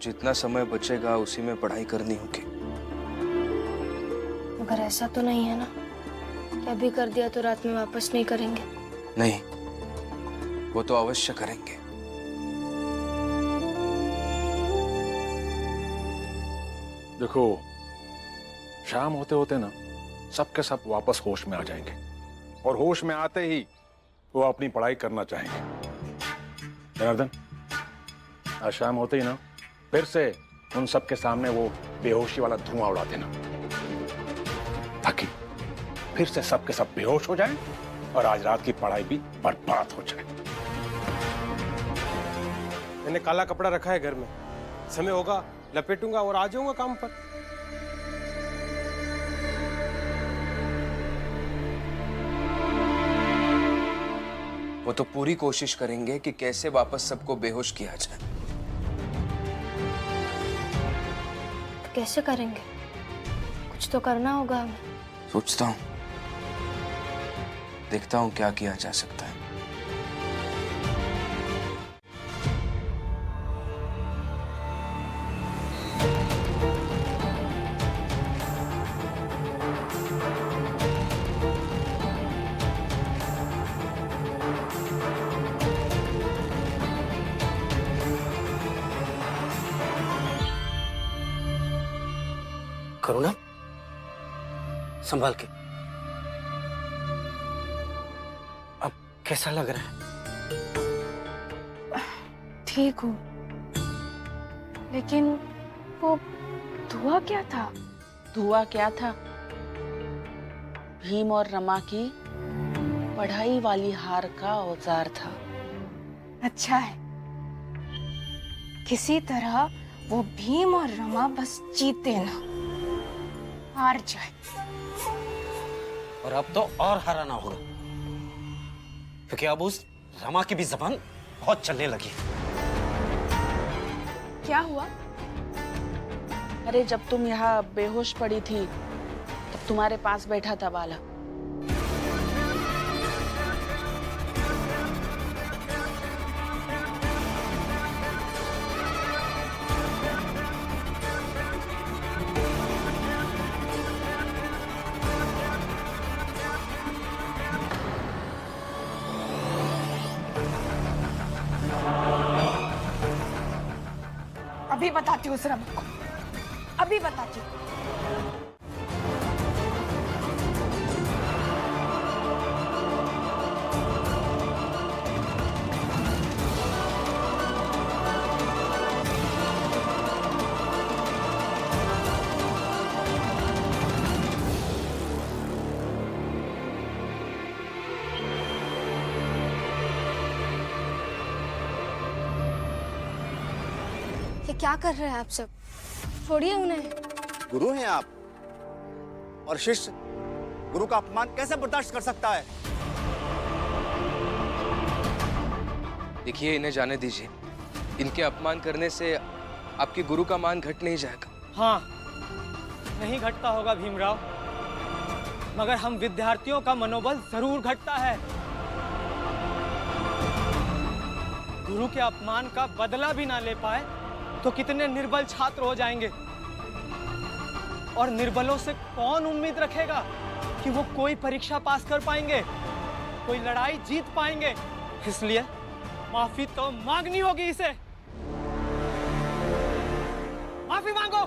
जितना समय बचेगा उसी में पढ़ाई करनी होगी। मगर ऐसा तो नहीं है ना कि अभी कर दिया तो रात में वापस नहीं करेंगे? नहीं, वो तो अवश्य करेंगे। देखो, शाम होते होते ना सबके सब वापस होश में आ जाएंगे और होश में आते ही वो अपनी पढ़ाई करना चाहेंगे। जनार्दन, आज शाम होते ही ना फिर से उन सबके सामने वो बेहोशी वाला धुआं उड़ा देना, ताकि फिर से सबके सब बेहोश हो जाएं और आज रात की पढ़ाई भी बर्बाद हो जाए। मैंने काला कपड़ा रखा है घर में, समय होगा लपेटूंगा और आ जाऊंगा काम पर। वो तो पूरी कोशिश करेंगे कि कैसे वापस सबको बेहोश किया जाए। तो कैसे करेंगे? कुछ तो करना होगा हमें। सोचता हूँ, देखता हूँ क्या किया जा सकता है। करुणा, संभाल के। अब कैसा लग रहा है? ठीक हूँ, लेकिन वो धुआं क्या था? धुआं क्या था? भीम और रमा की पढ़ाई वाली हार का औजार था। अच्छा है, किसी तरह वो भीम और रमा बस जीते ना, हार जाए। और अब तो और हराना होगा, क्योंकि अब उस रमा की भी जबान बहुत चलने लगी। क्या हुआ? अरे, जब तुम यहाँ बेहोश पड़ी थी तब तुम्हारे पास बैठा था बाला। अभी बताती हूँ उस रमा को, अभी बताती हूँ। ये क्या कर रहे हैं आप सब? छोड़िए उन्हें। गुरु हैं आप, और शिष्य गुरु का अपमान कैसे बर्दाश्त कर सकता है? देखिए, इन्हें जाने दीजिए। इनके अपमान करने से आपकी गुरु का मान घट नहीं जाएगा। हाँ, नहीं घटता होगा भीमराव, मगर हम विद्यार्थियों का मनोबल जरूर घटता है। गुरु के अपमान का बदला भी ना ले पाए तो कितने निर्बल छात्र हो जाएंगे, और निर्बलों से कौन उम्मीद रखेगा कि वो कोई परीक्षा पास कर पाएंगे, कोई लड़ाई जीत पाएंगे। इसलिए माफी तो मांगनी होगी इसे। माफी मांगो,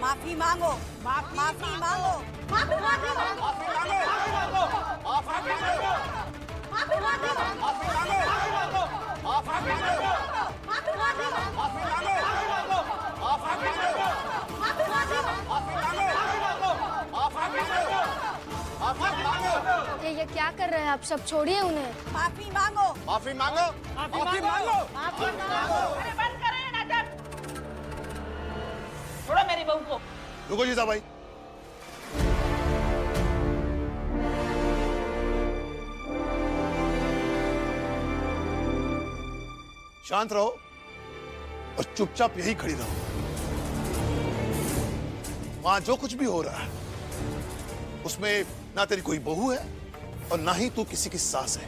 माफी मांगो, माफी मांगो, माफी मांगो, माफी मांगो, माफी मांगो, माफी मांगो, ये क्या कर रहे हैं आप सब? छोड़िए उन्हें। माफी मांगो, माफी मांगो, माफी मांगो, माफी मांगो। अरे बंद करें नाटक, छोड़ो मेरी बहू को। रुको जीजा भाई। शांत रहो और चुपचाप यही खड़ी रहो। वहां जो कुछ भी हो रहा है उसमें ना तेरी कोई बहू है और ना ही तू किसी की सास है।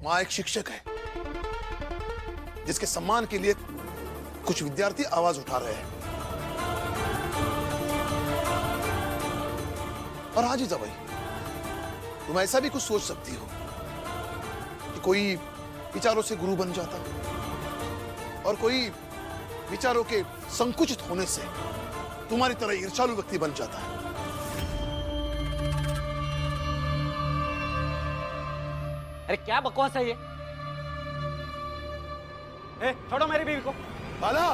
माँ एक शिक्षक है जिसके सम्मान के लिए कुछ विद्यार्थी आवाज उठा रहे हैं। और हाँ जीजा भाई, तुम ऐसा भी कुछ सोच सकती हो कि कोई विचारों से गुरु बन जाता और कोई विचारों के संकुचित होने से तुम्हारी तरह ईर्ष्यालु व्यक्ति बन जाता है। अरे क्या बकवास है ये? छोड़ो मेरी बीवी को। बाला,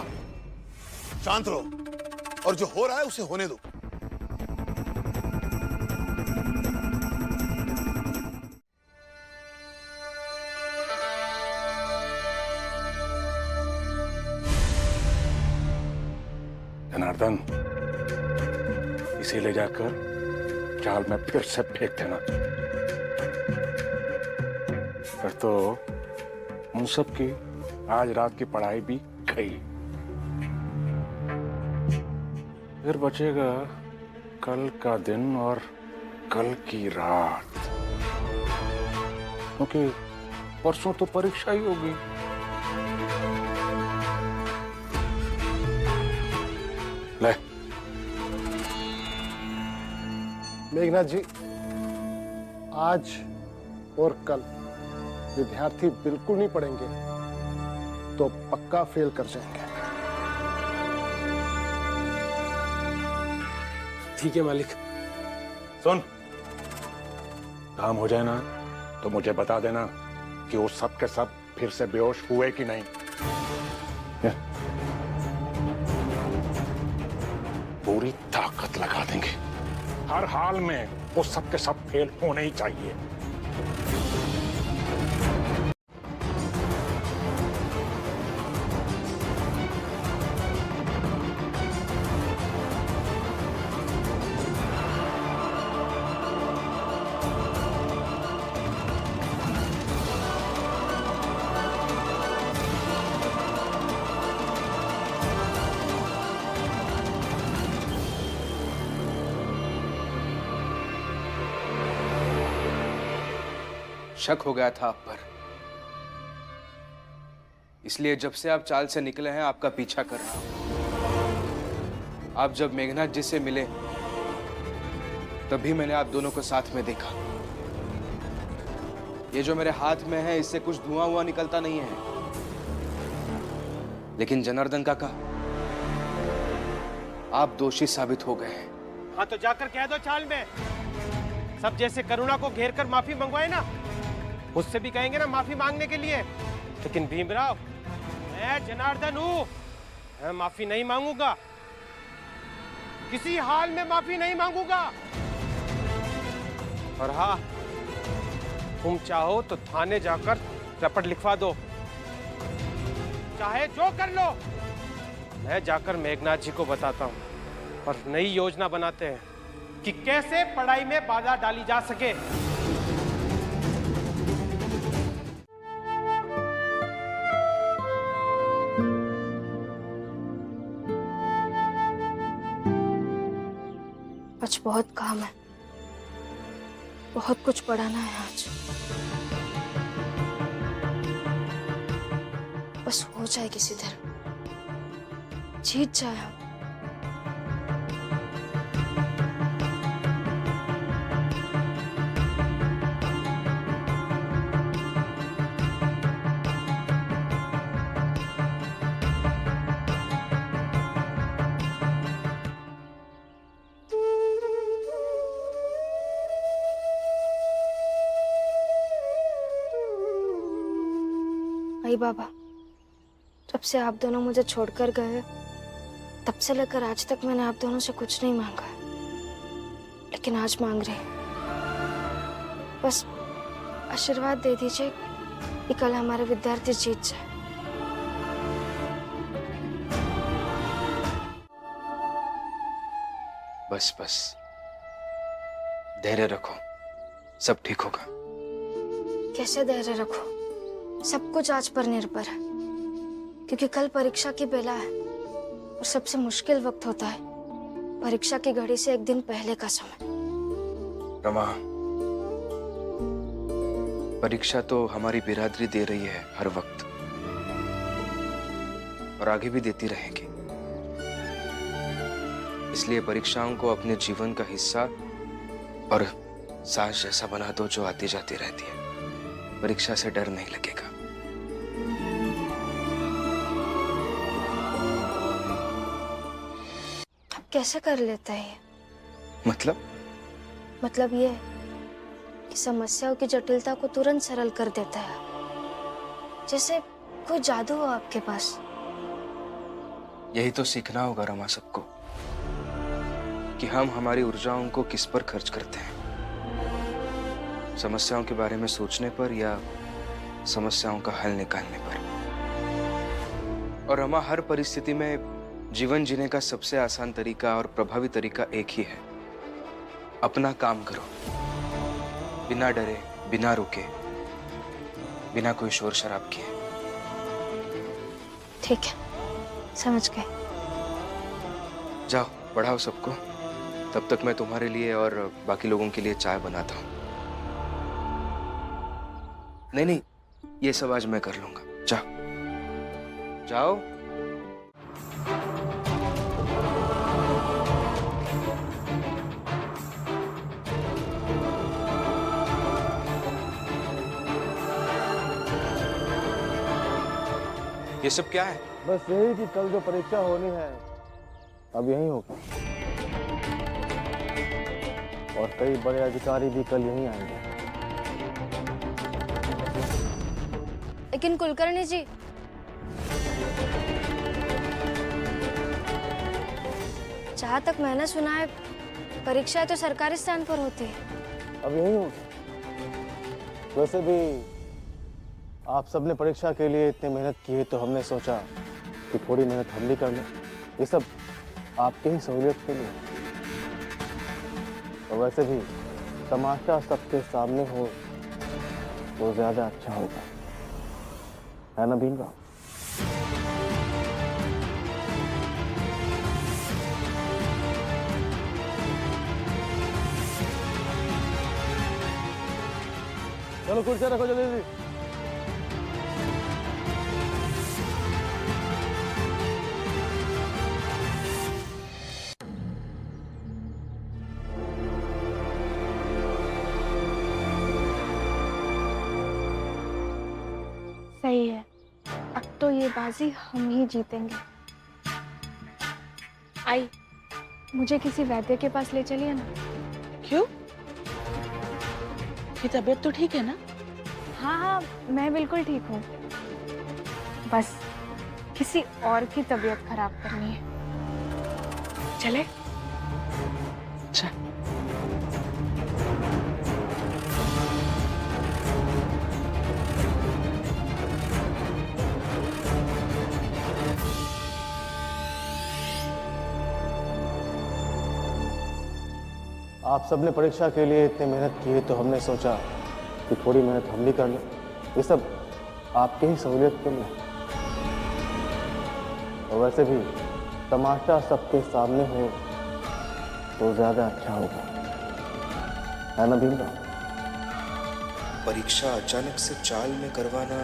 शांत रहो और जो हो रहा है उसे होने दो। जनार्दन, इसे ले जाकर जाल में फिर से फेंक देना, फिर तो उन सब की आज रात की पढ़ाई भी गई। फिर बचेगा कल का दिन और कल की रात, क्योंकि परसों तो परीक्षा ही होगी। ले। मेघनाथ जी, आज और कल विद्यार्थी बिल्कुल नहीं पढ़ेंगे तो पक्का फेल कर जाएंगे। ठीक है मालिक। सुन, काम हो जाए ना तो मुझे बता देना कि वो सब के सब फिर से बेहोश हुए कि नहीं। पूरी ताकत लगा देंगे, हर हाल में वो सब के सब फेल होने ही चाहिए। शक हो गया था आप पर, इसलिए जब से आप चाल से निकले हैं आपका पीछा कर रहा हूं। आप जब मेघनाथ जी से मिले तभी मैंने आप दोनों को साथ में देखा। ये जो मेरे हाथ में है इससे कुछ धुआं हुआ निकलता नहीं है, लेकिन जनार्दन काका आप दोषी साबित हो गए हैं। हाँ तो जाकर कह दो चाल में, सब जैसे करुणा को घेर कर माफी मंगवाए ना, उससे भी कहेंगे ना माफी मांगने के लिए। लेकिन भीमराव, मैं जनार्दन हूं, मैं माफी नहीं मांगूंगा, किसी हाल में माफी नहीं मांगूंगा। और हाँ, तुम चाहो तो थाने जाकर रपट लिखवा दो, चाहे जो कर लो। मैं जाकर मेघनाथ जी को बताता हूं और नई योजना बनाते हैं कि कैसे पढ़ाई में बाधा डाली जा सके। आज बहुत काम है, बहुत कुछ पढ़ाना है आज। बस हो जाए किसी तरह, जीत जाए हम। आई बाबा, जब से आप दोनों मुझे छोड़कर गए तब से लेकर आज तक मैंने आप दोनों से कुछ नहीं मांगा, लेकिन आज मांग रहे हैं। बस आशीर्वाद दे दीजिए कि कल हमारे विद्यार्थी जीत जाए। बस बस धैर्य रखो, सब ठीक होगा। कैसे धैर्य रखो? सब कुछ आज पर निर्भर है, क्योंकि कल परीक्षा की बेला है और सबसे मुश्किल वक्त होता है परीक्षा की घड़ी से एक दिन पहले का समय। रमा, परीक्षा तो हमारी बिरादरी दे रही है हर वक्त, और आगे भी देती रहेगी। इसलिए परीक्षाओं को अपने जीवन का हिस्सा और सांस जैसा बना दो जो आती जाती रहती है। परीक्षा से डर नहीं लगेगा। अब कैसे कर लेता है ये? मतलब ये कि समस्याओं की जटिलता को तुरंत सरल कर देता है, जैसे कोई जादू हो आपके पास। यही तो सीखना होगा रमा सबको, कि हम हमारी ऊर्जाओं को किस पर खर्च करते हैं, समस्याओं के बारे में सोचने पर या समस्याओं का हल निकालने पर। और रमा, हर परिस्थिति में जीवन जीने का सबसे आसान तरीका और प्रभावी तरीका एक ही है, अपना काम करो, बिना डरे, बिना रुके, बिना कोई शोर शराब किए। ठीक है, समझ गए। जाओ पढ़ाओ सबको, तब तक मैं तुम्हारे लिए और बाकी लोगों के लिए चाय बनाता हूँ। नहीं, ये सब आज मैं कर लूंगा। जाओ जाओ। ये सब क्या है? बस यही कि कल जो परीक्षा होनी है अब यहीं होगी, और कई बड़े अधिकारी भी कल यहीं आएंगे। लेकिन कुलकर्णी जी, जहाँ तक मैंने सुना है परीक्षाएं तो सरकारी स्थान पर होती है। अब यहीं होगी। वैसे भी आप सबने परीक्षा के लिए इतनी मेहनत की है, तो हमने सोचा कि थोड़ी मेहनत हम भी कर लें। ये सब आपके ही सहूलियत के लिए। और वैसे भी तमाशा सबके सामने हो तो ज्यादा अच्छा होगा, है ना भीमराव? चलो कुर्सियां रखो जल्दी जल्दी। सही है, अब तो ये बाजी हम ही जीतेंगे। आई, मुझे किसी वैद्य के पास ले चलिए ना। क्यों? की तबीयत तो ठीक है ना? हाँ, मैं बिल्कुल ठीक हूँ, बस किसी और की तबीयत खराब करनी है। चले? चल। आप सबने परीक्षा के लिए इतनी मेहनत की है, तो हमने सोचा कि थोड़ी मेहनत हम भी कर लें। ये सब आपके ही सहूलियत के लिए। और वैसे भी तमाशा सबके सामने हो तो ज्यादा अच्छा होगा, है ना भीमराव? परीक्षा अचानक से चाल में करवाना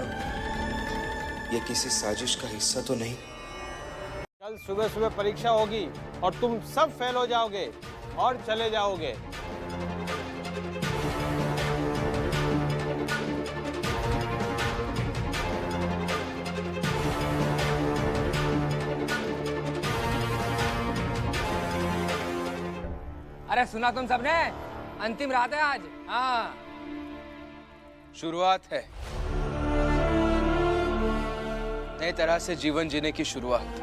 ये किसी साजिश का हिस्सा तो नहीं? कल सुबह सुबह परीक्षा होगी और तुम सब फेल हो जाओगे और चले जाओगे। अरे सुना तुम सबने, अंतिम रात है आज। हाँ, शुरुआत है, नई तरह से जीवन जीने की शुरुआत।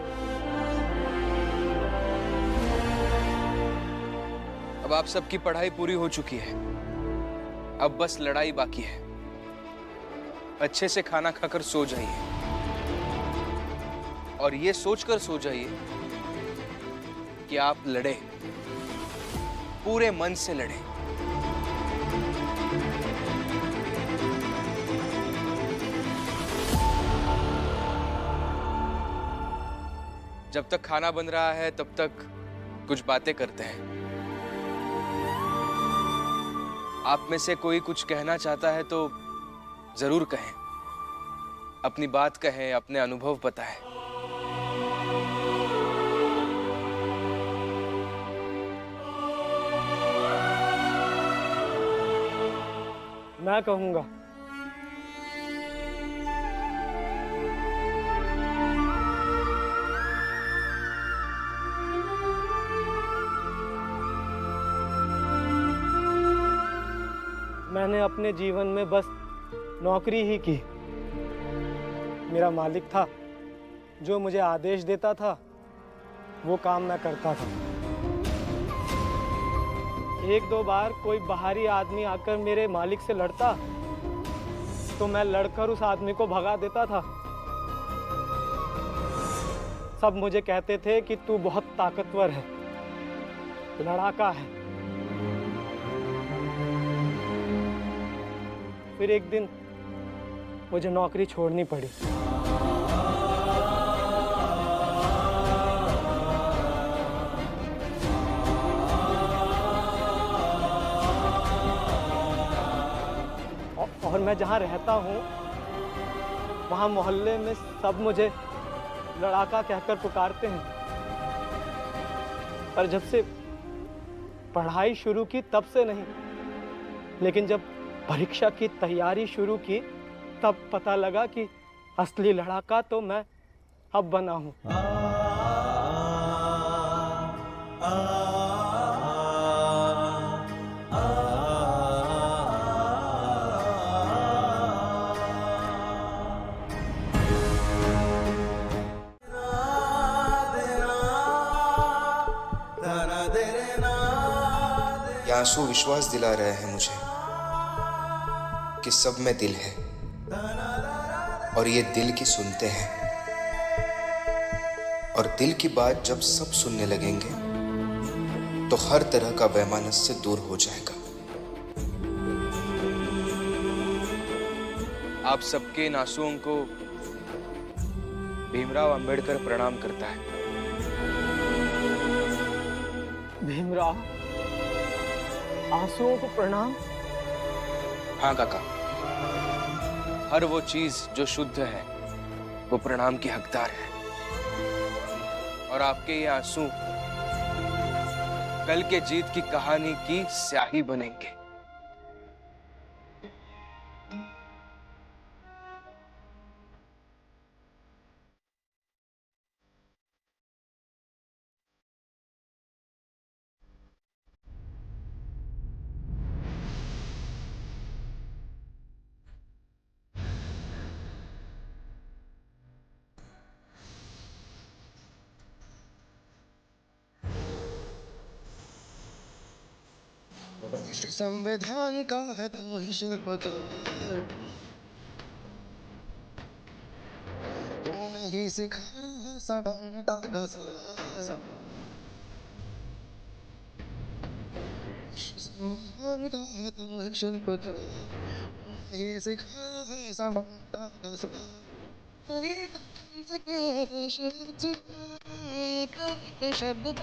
अब आप सबकी पढ़ाई पूरी हो चुकी है, अब बस लड़ाई बाकी है। अच्छे से खाना खाकर सो जाइए, और ये सोचकर सो जाइए कि आप लड़े, पूरे मन से लड़े। जब तक खाना बन रहा है तब तक कुछ बातें करते हैं। आप में से कोई कुछ कहना चाहता है तो जरूर कहें, अपनी बात कहें, अपने अनुभव बताएं। मैं कहूंगा। मैंने अपने जीवन में बस नौकरी ही की। मेरा मालिक था, जो मुझे आदेश देता था वो काम मैं करता था। एक दो बार कोई बाहरी आदमी आकर मेरे मालिक से लड़ता तो मैं लड़कर उस आदमी को भगा देता था। सब मुझे कहते थे कि तू बहुत ताकतवर है, लड़ाका है। फिर एक दिन मुझे नौकरी छोड़नी पड़ी। और मैं जहाँ रहता हूँ वहाँ मोहल्ले में सब मुझे लड़ाका कहकर पुकारते हैं। पर जब से पढ़ाई शुरू की तब से नहीं, लेकिन जब परीक्षा की तैयारी शुरू की तब पता लगा कि असली लड़ाका तो मैं अब बना हूँ। ये आंसू विश्वास दिला रहे हैं मुझे कि सब में दिल है और ये दिल की सुनते हैं, और दिल की बात जब सब सुनने लगेंगे तो हर तरह का वैमनस्य दूर हो जाएगा। आप सबके इन आंसुओं को भीमराव अंबेडकर प्रणाम करता है। भीमराव, आंसुओं को प्रणाम? हाँ काका, हर वो चीज जो शुद्ध है वो प्रणाम की हकदार है, और आपके ये आंसू कल के जीत की कहानी की स्याही बनेंगे। संविधान का है तो ही शिल्पकार, तूने ही सिखाया सबका संविधान का है तो ही शिल्पकार, ये सिखाया सबका शब्द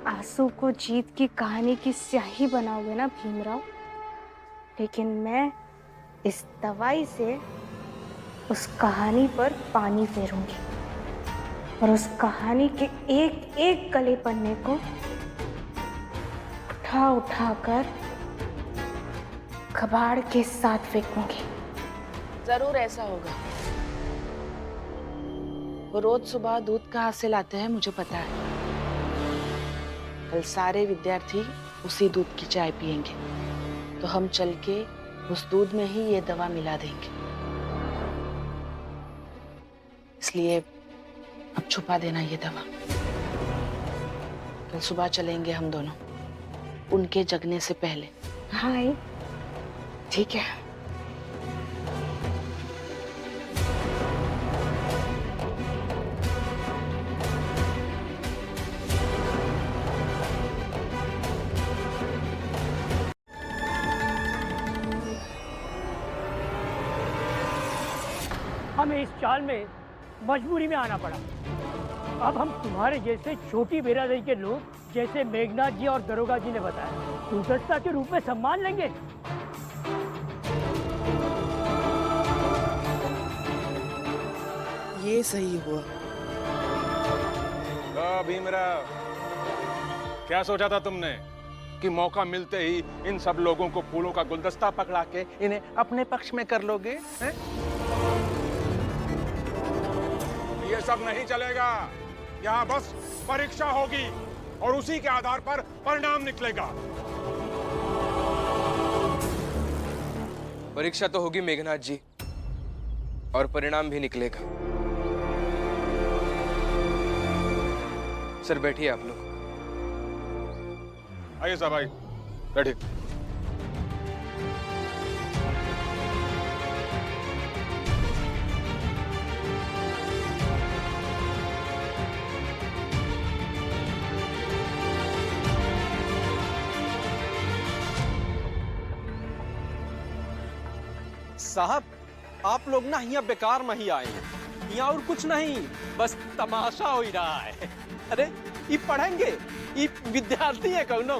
आंसू को जीत की कहानी की स्याही बनाओगे ना भीमराव, लेकिन मैं इस दवाई से उस कहानी पर पानी फेरूंगी और उस कहानी के एक एक गले पन्ने को उठा उठा कर कबाड़ के साथ फेंकूंगी। जरूर ऐसा होगा। वो रोज सुबह दूध कहाँ से लाते हैं मुझे पता है। कल सारे विद्यार्थी उसी दूध की चाय पियेंगे। तो हम चल के उस दूध में ही ये दवा मिला देंगे। इसलिए अब छुपा देना ये दवा। कल सुबह चलेंगे हम दोनों, उनके जगने से पहले। हाँ आई। ठीक है। हमें इस चाल में मजबूरी में आना पड़ा। अब हम तुम्हारे जैसे छोटी बिरादरी के लोग जैसे मेघनाथ जी और दरोगा जी ने बताया दुर्दशा के रूप में सम्मान लेंगे। ये सही हुआ। भीमराव, क्या सोचा था तुमने कि मौका मिलते ही इन सब लोगों को फूलों का गुलदस्ता पकड़ा के इन्हें अपने पक्ष में कर लोगे? हैं? ये सब नहीं चलेगा। यहाँ बस परीक्षा होगी और उसी के आधार पर परिणाम निकलेगा। परीक्षा तो होगी मेघनाथ जी, और परिणाम भी निकलेगा। सर बैठिए आप लोग। आइए साहब, आइए बैठिए। साहब, आप लोग ना यहाँ बेकार में ही आए हैं। यहाँ और कुछ नहीं, बस तमाशा हो ही रहा है। अरे ये पढ़ेंगे, ये विद्यार्थी है कौनो?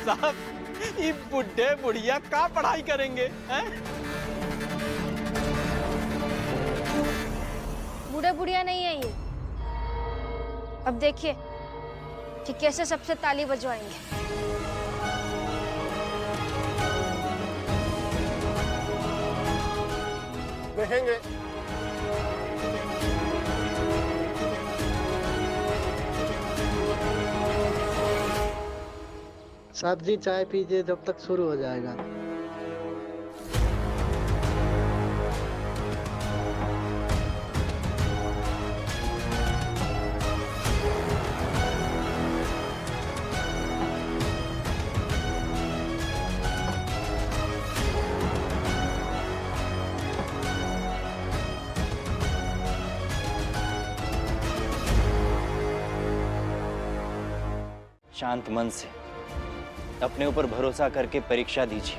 साहब, ये बुढ़े बुढ़िया का पढ़ाई करेंगे? बूढ़े बुढ़िया नहीं है ये। अब देखिए कि कैसे सबसे ताली बजवाएंगे। देखेंगे। साहब जी चाय पीजिए जब तक शुरू हो जाएगा। शांत मन से अपने ऊपर भरोसा करके परीक्षा दीजिए।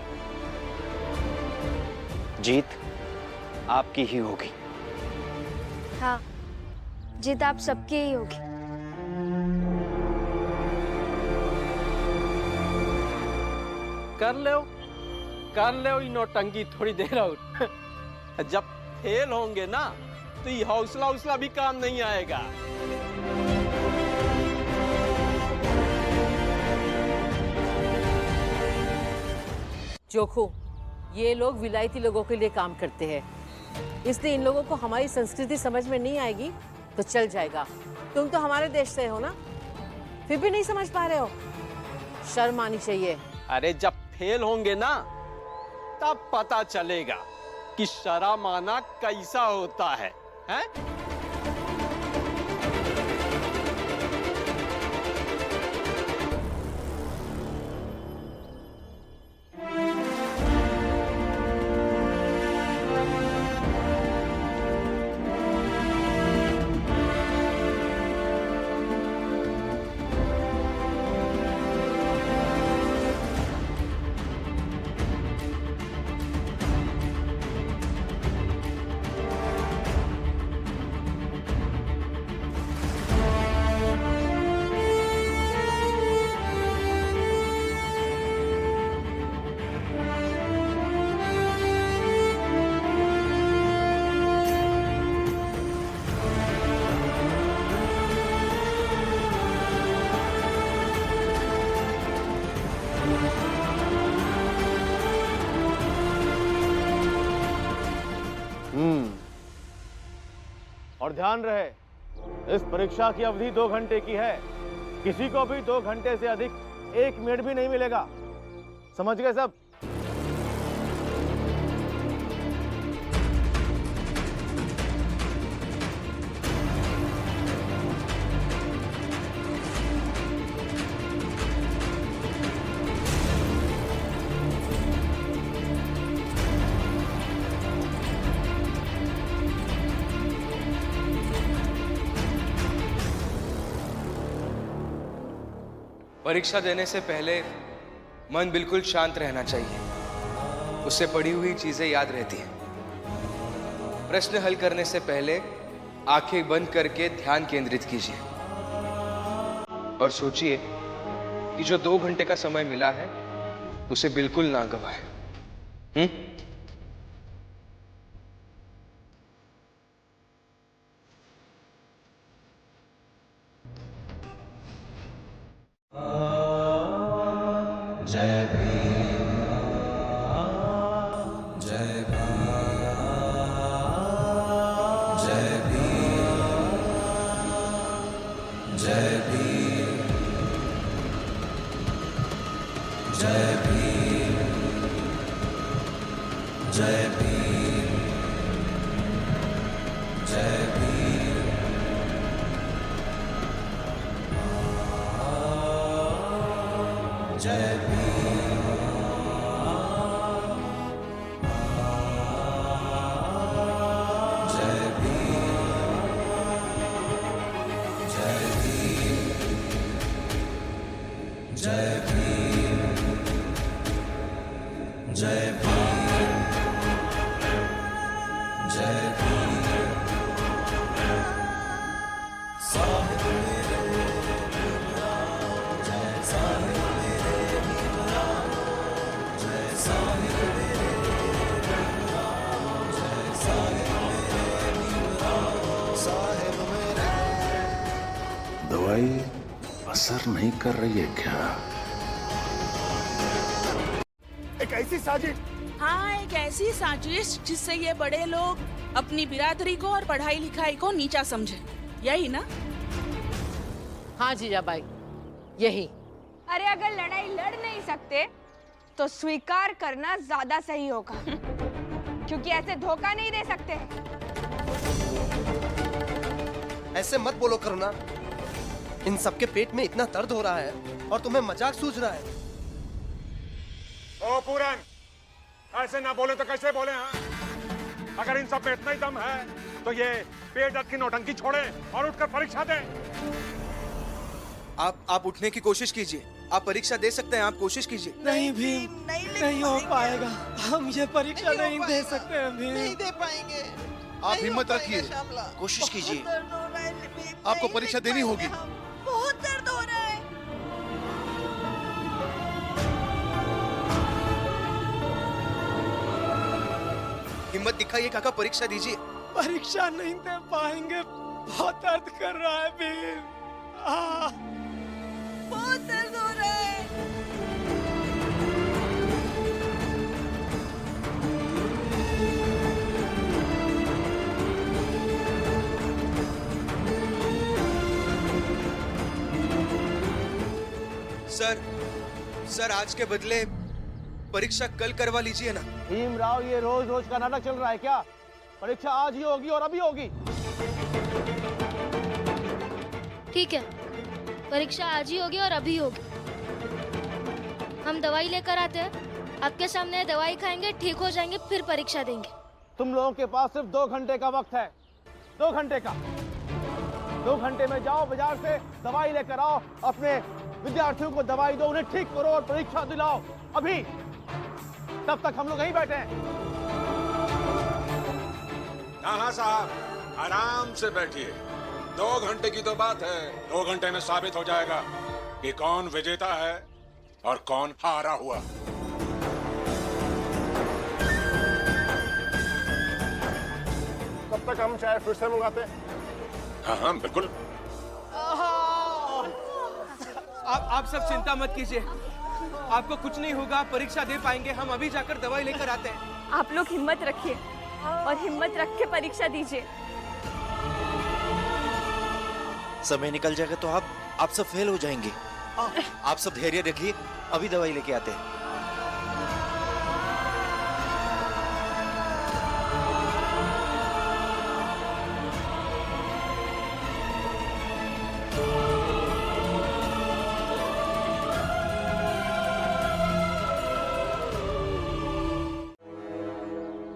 जीत आपकी ही होगी। हाँ, जीत आप सबकी ही होगी। कर ले ये नौटंकी थोड़ी देर और। जब फेल होंगे ना तो ये हौसला भी काम नहीं आएगा। जोखो, ये लोग विलायती लोगों के लिए काम करते हैं, इसलिए इन लोगों को हमारी संस्कृति समझ में नहीं आएगी तो चल जाएगा। तुम तो हमारे देश से हो ना, फिर भी नहीं समझ पा रहे हो? शर्म आनी चाहिए। अरे जब फेल होंगे ना तब पता चलेगा कि शर्म आना कैसा होता है, हैं? और ध्यान रहे, इस परीक्षा की अवधि 2 घंटे की है। किसी को भी 2 घंटे से अधिक 1 मिनट भी नहीं मिलेगा। समझ गए सब? परीक्षा देने से पहले मन बिल्कुल शांत रहना चाहिए। उससे पढ़ी हुई चीजें याद रहती हैं। प्रश्न हल करने से पहले आंखें बंद करके ध्यान केंद्रित कीजिए और सोचिए कि जो 2 घंटे का समय मिला है उसे बिल्कुल ना गवाएं। जय भीम, जय भीम, जय भीम, जय भीम, जय भीम, जय भीम, जय भीम, जय भीम, जय भीम, जय भीम, जय भीम, साहिब मेरे भीमराव, जय साहिब मेरे भीमराव, जय साहिब मेरे भीमराव, जय साहिब मेरे भीमराव, साहिब मेरे। दवाई असर नहीं कर रही है क्या? एक ऐसी साजिश। हाँ, एक ऐसी साजिश जिससे ये बड़े लोग अपनी बिरादरी को और पढ़ाई लिखाई को नीचा समझे, यही ना? हाँ जीजाबाई, यही। अरे अगर लड़ाई लड़ नहीं सकते तो स्वीकार करना ज्यादा सही होगा क्योंकि ऐसे धोखा नहीं दे सकते। ऐसे मत बोलो करुणा, इन सबके पेट में इतना दर्द हो रहा है और तुम्हें मजाक सूझ रहा है। ओ पूरन, ऐसे ना बोले तो कैसे बोले? हाँ, अगर इन सब में इतना ही दम है तो ये पेट दर्द की नौटंकी छोड़े और उठकर परीक्षा दें। आप उठने की कोशिश कीजिए। आप परीक्षा दे सकते हैं, आप कोशिश कीजिए। नहीं भीम, नहीं हो पाएगा। हम ये परीक्षा नहीं दे सकते हैं भीम। नहीं दे पाएंगे। आप हिम्मत रखिए, कोशिश कीजिए। आपको परीक्षा देनी होगी। बहुत दर्द हो रहा है। हिम्मत दिखाइए काका, परीक्षा दीजिए। परीक्षा नहीं दे पाएंगे, बहुत दर्द कर रहा है भीम। बहुत दर्द हो रहा है। सर आज के बदले परीक्षा कल करवा लीजिए ना। भीमराव, ये रोज रोज का नाटक चल रहा है क्या? परीक्षा आज ही होगी और अभी होगी। ठीक है, परीक्षा आज ही होगी और अभी होगी। हम दवाई लेकर आते हैं, आपके सामने दवाई खाएंगे, ठीक हो जाएंगे, फिर परीक्षा देंगे। तुम लोगों के पास सिर्फ 2 घंटे का वक्त है। 2 घंटे का। 2 घंटे में जाओ बाजार से दवाई लेकर आओ, अपने विद्यार्थियों को दवाई दो, उन्हें ठीक करो और परीक्षा दिलाओ अभी। तब तक हम लोग यहीं बैठे हैं। हाँ साहब, आराम से बैठिए। 2 घंटे की तो बात है, 2 घंटे में साबित हो जाएगा कि कौन विजेता है और कौन हारा हुआ। तब तक हम चाय फिर से मंगाते हैं। हाँ बिल्कुल। आप सब चिंता मत कीजिए, आपको कुछ नहीं होगा, आप परीक्षा दे पाएंगे। हम अभी जाकर दवाई लेकर आते हैं। आप लोग हिम्मत रखिए और हिम्मत रख के परीक्षा दीजिए। समय निकल जाएगा तो आप सब फेल हो जाएंगे। आप सब धैर्य रखिए, अभी दवाई लेके आते हैं।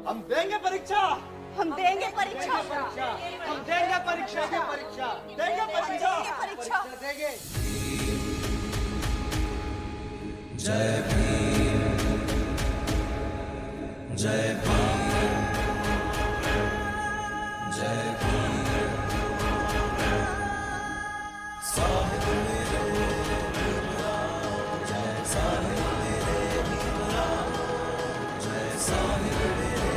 हम देंगे परीक्षा, हम देंगे परीक्षा, हम देंगे परीक्षा, देंगे परीक्षा, देंगे परीक्षा, देंगे परीक्षा। जय भीम, जय भीम, जय भीम, साहिब मेरे भीमराव, जय साहिब मेरे भीमराव, जय साहिब मेरे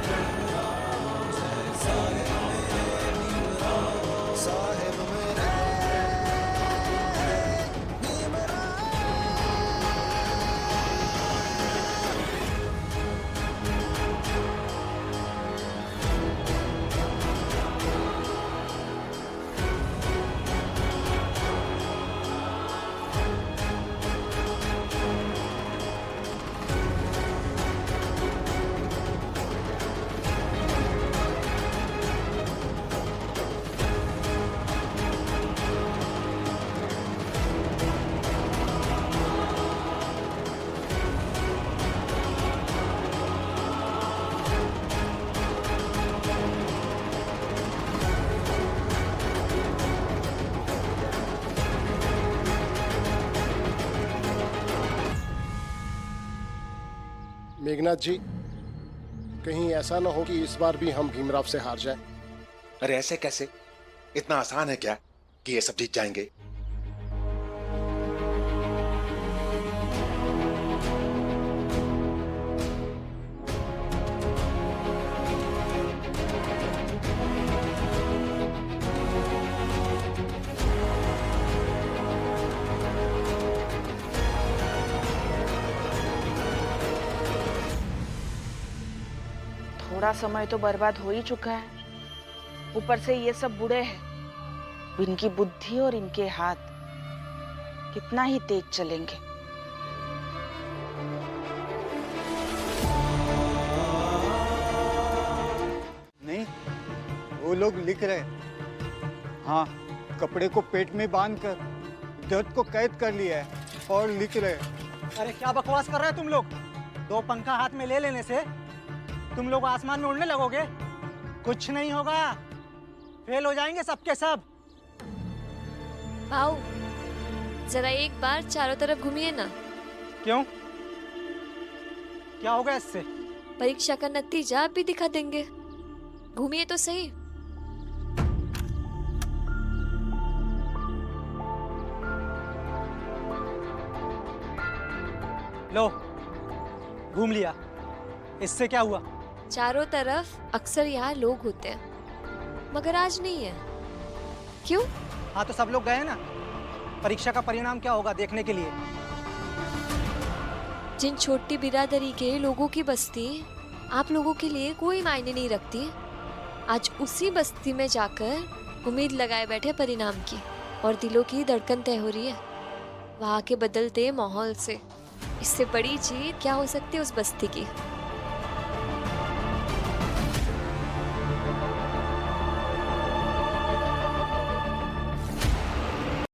भीमराव, जय साहिब मेरे भीमराव, साहिब मेरे मेघनाथ जी, कहीं ऐसा ना हो कि इस बार भी हम भीमराव से हार जाएं। अरे ऐसे कैसे? इतना आसान है क्या कि ये सब जीत जाएंगे? थोड़ा समय तो बर्बाद हो ही चुका है, ऊपर से ये सब बूढ़े हैं। इनकी बुद्धि और इनके हाथ कितना ही तेज चलेंगे। नहीं, वो लोग लिख रहे। हाँ, कपड़े को पेट में बांधकर दर्द को कैद कर लिया है और लिख रहे। अरे क्या बकवास कर रहे हैं तुम लोग? 2 पंखा हाथ में ले लेने से तुम लोग आसमान में उड़ने लगोगे? कुछ नहीं होगा, फेल हो जाएंगे सबके सब। भाऊ, जरा एक बार चारों तरफ घूमिए ना। क्यों? क्या होगा इससे? परीक्षा का नतीजा आप भी दिखा देंगे। घूमिए तो सही। लो, घूम लिया। इससे क्या हुआ? चारों तरफ अक्सर यहाँ लोग होते हैं, मगर आज नहीं है। क्यों? हाँ तो सब लोग गए ना। परीक्षा का परिणाम क्या होगा देखने के लिए। जिन छोटी बिरादरी के लोगों की बस्ती आप लोगों के लिए कोई मायने नहीं रखती, आज उसी बस्ती में जाकर उम्मीद लगाए बैठे परिणाम की, और दिलों की धड़कन तय हो रही है वहाँ के बदलते माहौल से। इससे बड़ी जीत क्या हो सकती है उस बस्ती की?